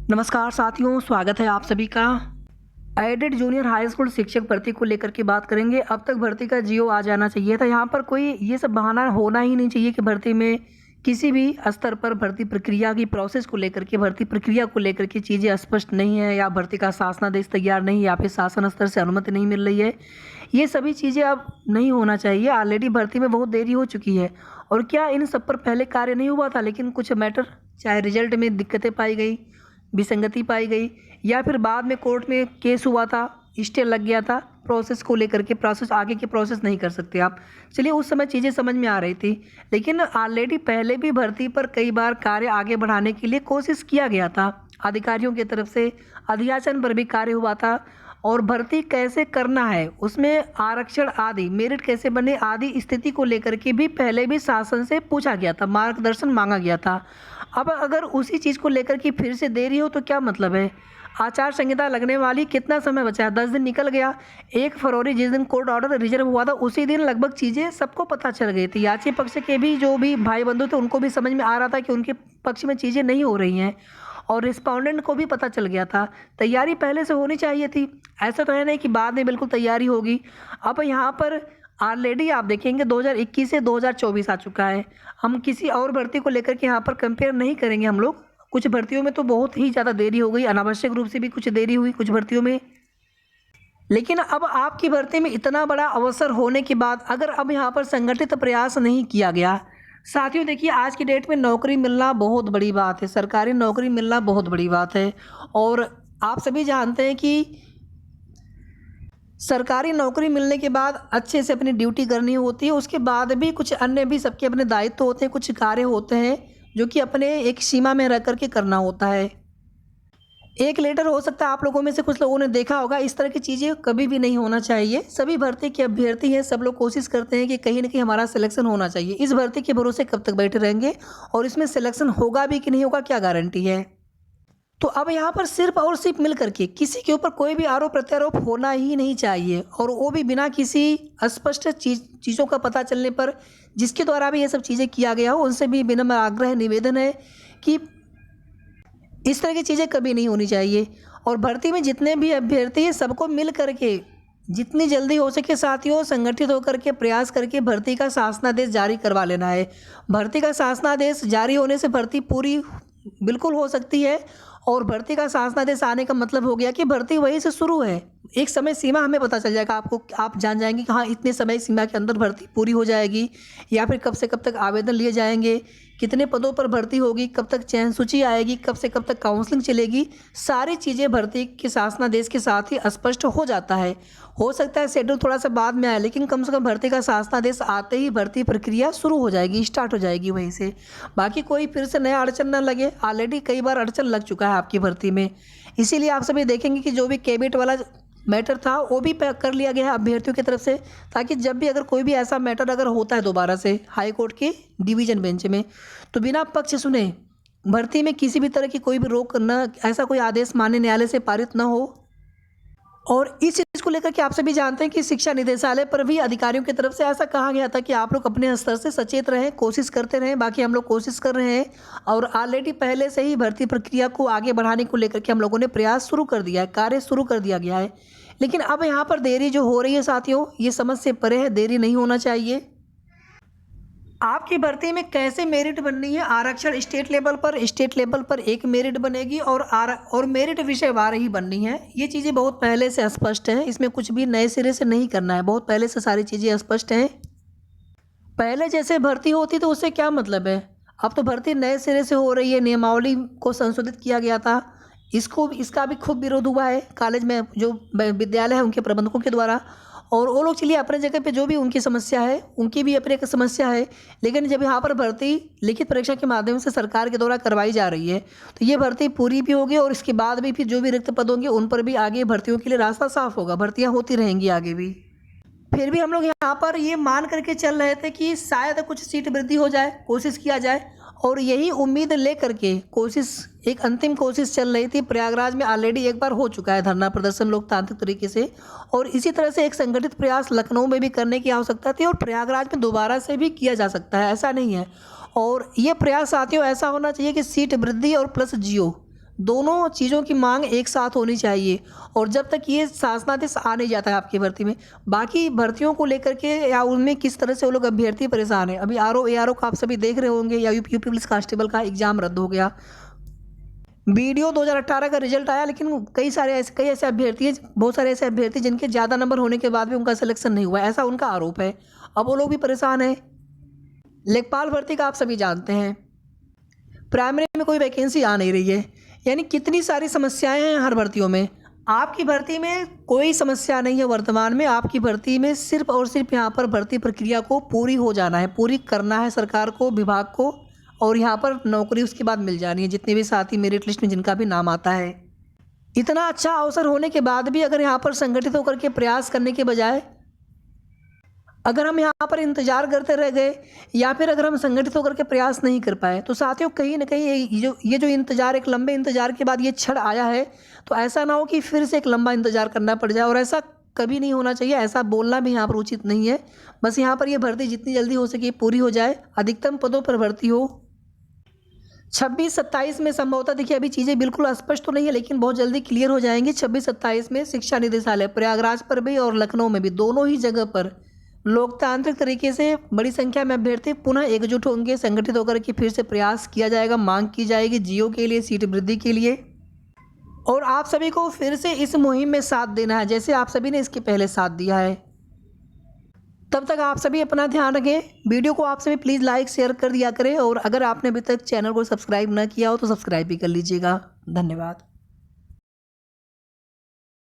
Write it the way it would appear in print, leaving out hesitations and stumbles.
नमस्कार साथियों, स्वागत है आप सभी का। एडेड जूनियर हाई स्कूल शिक्षक भर्ती को लेकर के बात करेंगे। अब तक भर्ती का जियो आ जाना चाहिए था। यहाँ पर कोई ये सब बहाना होना ही नहीं चाहिए कि भर्ती में किसी भी स्तर पर भर्ती प्रक्रिया की प्रोसेस को लेकर के, भर्ती प्रक्रिया को लेकर के चीज़ें स्पष्ट नहीं है, या भर्ती का शासनादेश तैयार नहीं है, या फिर शासन स्तर से अनुमति नहीं मिल रही है। ये सभी चीज़ें अब नहीं होना चाहिए। ऑलरेडी भर्ती में बहुत देरी हो चुकी है। और क्या इन सब पर पहले कार्य नहीं हुआ था, लेकिन कुछ मैटर, चाहे रिजल्ट में दिक्कतें पाई गई, विसंगति पाई गई, या फिर बाद में कोर्ट में केस हुआ था, स्टे लग गया था प्रोसेस को लेकर के, प्रोसेस आगे की प्रोसेस नहीं कर सकते आप। चलिए, उस समय चीज़ें समझ में आ रही थी, लेकिन ऑलरेडी पहले भी भर्ती पर कई बार कार्य आगे बढ़ाने के लिए कोशिश किया गया था अधिकारियों की तरफ से। अध्यासन पर भी कार्य हुआ था, और भर्ती कैसे करना है, उसमें आरक्षण आदि, मेरिट कैसे बने आदि स्थिति को लेकर के भी पहले भी शासन से पूछा गया था, मार्गदर्शन मांगा गया था। अब अगर उसी चीज़ को लेकर के फिर से देरी हो तो क्या मतलब है। आचार संहिता लगने वाली कितना समय बचा है, 10 दिन निकल गया। 1 फरवरी जिस दिन कोर्ट ऑर्डर रिजर्व हुआ था, उसी दिन लगभग चीज़ें सबको पता चल गई थी। याची पक्ष के भी जो भी भाई बंधु थे, उनको भी समझ में आ रहा था कि उनके पक्ष में चीज़ें नहीं हो रही हैं, और रिस्पोंडेंट को भी पता चल गया था। तैयारी पहले से होनी चाहिए थी। ऐसा तो है नहीं कि बाद में बिल्कुल तैयारी होगी। अब यहाँ पर ऑलरेडी आप देखेंगे 2021 से 2024 आ चुका है। हम किसी और भर्ती को लेकर के यहाँ पर कंपेयर नहीं करेंगे हम लोग। कुछ भर्तियों में तो बहुत ही ज़्यादा देरी हो गई, अनावश्यक रूप से भी कुछ देरी हुई कुछ भर्तियों में। लेकिन अब आपकी भर्ती में इतना बड़ा अवसर होने के बाद अगर अब यहाँ पर संगठित प्रयास नहीं किया गया, साथियों देखिए, आज की डेट में नौकरी मिलना बहुत बड़ी बात है, सरकारी नौकरी मिलना बहुत बड़ी बात है। और आप सभी जानते हैं कि सरकारी नौकरी मिलने के बाद अच्छे से अपनी ड्यूटी करनी होती है। उसके बाद भी कुछ अन्य भी सबके अपने दायित्व होते हैं, कुछ कार्य होते हैं जो कि अपने एक सीमा में रह करके करना होता है। एक लेटर हो सकता है, आप लोगों में से कुछ लोगों ने देखा होगा, इस तरह की चीज़ें कभी भी नहीं होना चाहिए। सभी भर्ती के अभ्यर्थी हैं, सब लोग कोशिश करते हैं कि कहीं ना कहीं हमारा सिलेक्शन होना चाहिए। इस भर्ती के भरोसे कब तक बैठे रहेंगे, और इसमें सिलेक्शन होगा भी कि नहीं होगा, क्या गारंटी है। तो अब यहाँ पर सिर्फ और सिर्फ मिल करके किसी के ऊपर कोई भी आरोप प्रत्यारोप होना ही नहीं चाहिए, और वो भी बिना किसी स्पष्ट चीज़ों का पता चलने पर। जिसके द्वारा भी ये सब चीज़ें किया गया हो, उनसे भी विनम्र आग्रह निवेदन है कि इस तरह की चीज़ें कभी नहीं होनी चाहिए। और भर्ती में जितने भी अभ्यर्थी हैं, सबको मिल करके जितनी जल्दी हो सके साथियों संगठित होकर के प्रयास करके भर्ती का शासनादेश जारी करवा लेना है। भर्ती का शासनादेश जारी होने से भर्ती पूरी बिल्कुल हो सकती है, और भर्ती का शासनादेश आने का मतलब हो गया कि भर्ती वहीं से शुरू है। एक समय सीमा हमें पता चल जाएगा, आपको, आप जान जाएंगे कि हाँ, इतने समय सीमा के अंदर भर्ती पूरी हो जाएगी, या फिर कब से कब तक आवेदन लिए जाएंगे, कितने पदों पर भर्ती होगी, कब तक चयन सूची आएगी, कब से कब तक काउंसलिंग चलेगी। सारी चीज़ें भर्ती के शासनादेश के साथ ही स्पष्ट हो जाता है। हो सकता है शेड्यूल थोड़ा सा बाद में आए, लेकिन कम से कम भर्ती का शासनादेश आते ही भर्ती प्रक्रिया शुरू हो जाएगी, स्टार्ट हो जाएगी वहीं से। बाकी कोई फिर से नया अड़चन न लगे। ऑलरेडी कई बार अड़चन लग चुका है आपकी भर्ती में। इसीलिए आप सभी देखेंगे कि जो भी कैबिनेट वाला मैटर था, वो भी कर लिया गया है अभ्यर्थियों की तरफ से, ताकि जब भी अगर कोई भी ऐसा मैटर अगर होता है दोबारा से हाई कोर्ट के डिवीज़न बेंच में, तो बिना पक्ष सुने भर्ती में किसी भी तरह की कोई भी रोक न, ऐसा कोई आदेश माननीय न्यायालय से पारित न हो। और इस चीज़ को लेकर के आप सभी जानते हैं कि शिक्षा निदेशालय पर भी अधिकारियों की तरफ से ऐसा कहा गया था कि आप लोग अपने स्तर से सचेत रहें, कोशिश करते रहें। बाकी हम लोग कोशिश कर रहे हैं, और ऑलरेडी पहले से ही भर्ती प्रक्रिया को आगे बढ़ाने को लेकर के हम लोगों ने प्रयास शुरू कर दिया है, कार्य शुरू कर दिया गया है। लेकिन अब यहाँ पर देरी जो हो रही है साथियों, ये समझ से परे है, देरी नहीं होना चाहिए। आपकी भर्ती में कैसे मेरिट बननी है, आरक्षण स्टेट लेवल पर एक मेरिट बनेगी, और मेरिट विषयवार ही बननी है। ये चीज़ें बहुत पहले से स्पष्ट हैं, इसमें कुछ भी नए सिरे से नहीं करना है, बहुत पहले से सारी चीज़ें स्पष्ट हैं। पहले जैसे भर्ती होती तो उससे क्या मतलब है। अब तो भर्ती नए सिरे से हो रही है, नियमावली को संशोधित किया गया था, इसका भी खूब विरोध हुआ है कॉलेज में, जो विद्यालय है उनके प्रबंधकों के द्वारा। और वो लोग चलिए अपने जगह पे जो भी उनकी समस्या है, उनकी भी अपनी एक समस्या है, लेकिन जब यहाँ पर भर्ती लिखित परीक्षा के माध्यम से सरकार के द्वारा करवाई जा रही है, तो ये भर्ती पूरी भी होगी, और इसके बाद भी फिर जो भी रिक्त पद होंगे उन पर भी आगे भर्तियों के लिए रास्ता साफ होगा, भर्तियाँ होती रहेंगी आगे भी। फिर भी हम लोग यहाँ पर ये मान करके चल रहे थे कि शायद कुछ सीट वृद्धि हो जाए, कोशिश किया जाए, और यही उम्मीद ले करके कोशिश, एक अंतिम कोशिश चल रही थी। प्रयागराज में ऑलरेडी एक बार हो चुका है धरना प्रदर्शन लोकतांत्रिक तरीके से, और इसी तरह से एक संगठित प्रयास लखनऊ में भी करने की आवश्यकता थी, और प्रयागराज में दोबारा से भी किया जा सकता है, ऐसा नहीं है। और ये प्रयास साथियों ऐसा होना चाहिए कि सीट वृद्धि और प्लस जियो दोनों चीज़ों की मांग एक साथ होनी चाहिए। और जब तक ये शासनादेश आ नहीं जाता है आपकी भर्ती में, बाकी भर्तियों को लेकर के या उनमें किस तरह से वो लोग अभ्यर्थी परेशान है। अभी आरओ एआरओ का आप सभी देख रहे होंगे, या यूपी पुलिस कांस्टेबल का एग्ज़ाम रद्द हो गया। बीडीओ 2018 का रिजल्ट आया, लेकिन कई ऐसे अभ्यर्थी हैं, बहुत सारे ऐसे अभ्यर्थी जिनके ज़्यादा नंबर होने के बाद भी उनका सिलेक्शन नहीं हुआ, ऐसा उनका आरोप है। अब वो लोग भी परेशान हैं। लेखपाल भर्ती का आप सभी जानते हैं, प्राइमरी में कोई वैकेंसी आ नहीं रही है, यानी कितनी सारी समस्याएं हैं हर भर्तियों में। आपकी भर्ती में कोई समस्या नहीं है वर्तमान में। आपकी भर्ती में सिर्फ और सिर्फ यहाँ पर भर्ती प्रक्रिया को पूरी हो जाना है, पूरी करना है सरकार को, विभाग को, और यहाँ पर नौकरी उसके बाद मिल जानी है, जितने भी साथी मेरिट लिस्ट में जिनका भी नाम आता है। इतना अच्छा अवसर होने के बाद भी अगर यहाँ पर संगठित होकर के प्रयास करने के बजाय अगर हम यहाँ पर इंतज़ार करते रह गए, या फिर अगर हम संगठित होकर के प्रयास नहीं कर पाए, तो साथियों कहीं ना कहीं ये जो इंतज़ार, एक लंबे इंतज़ार के बाद ये क्षण आया है, तो ऐसा ना हो कि फिर से एक लंबा इंतज़ार करना पड़ जाए। और ऐसा कभी नहीं होना चाहिए, ऐसा बोलना भी यहाँ पर उचित नहीं है। बस यहाँ पर ये भर्ती जितनी जल्दी हो सके पूरी हो जाए, अधिकतम पदों पर भर्ती हो। 26-27 में संभवतः, देखिए अभी चीज़ें बिल्कुल स्पष्ट तो नहीं है, लेकिन बहुत जल्दी क्लियर हो जाएंगी। 26-27 में शिक्षा निदेशालय प्रयागराज पर भी और लखनऊ में भी, दोनों ही जगह पर लोकतांत्रिक तरीके से बड़ी संख्या में अभ्यर्थी पुनः एकजुट होंगे, संगठित होकर के फिर से प्रयास किया जाएगा, मांग की जाएगी जीओ के लिए, सीट वृद्धि के लिए। और आप सभी को फिर से इस मुहिम में साथ देना है, जैसे आप सभी ने इसके पहले साथ दिया है। तब तक आप सभी अपना ध्यान रखें। वीडियो को आप सभी प्लीज़ लाइक शेयर कर दिया करें, और अगर आपने अभी तक चैनल को सब्सक्राइब न किया हो तो सब्सक्राइब भी कर लीजिएगा। धन्यवाद।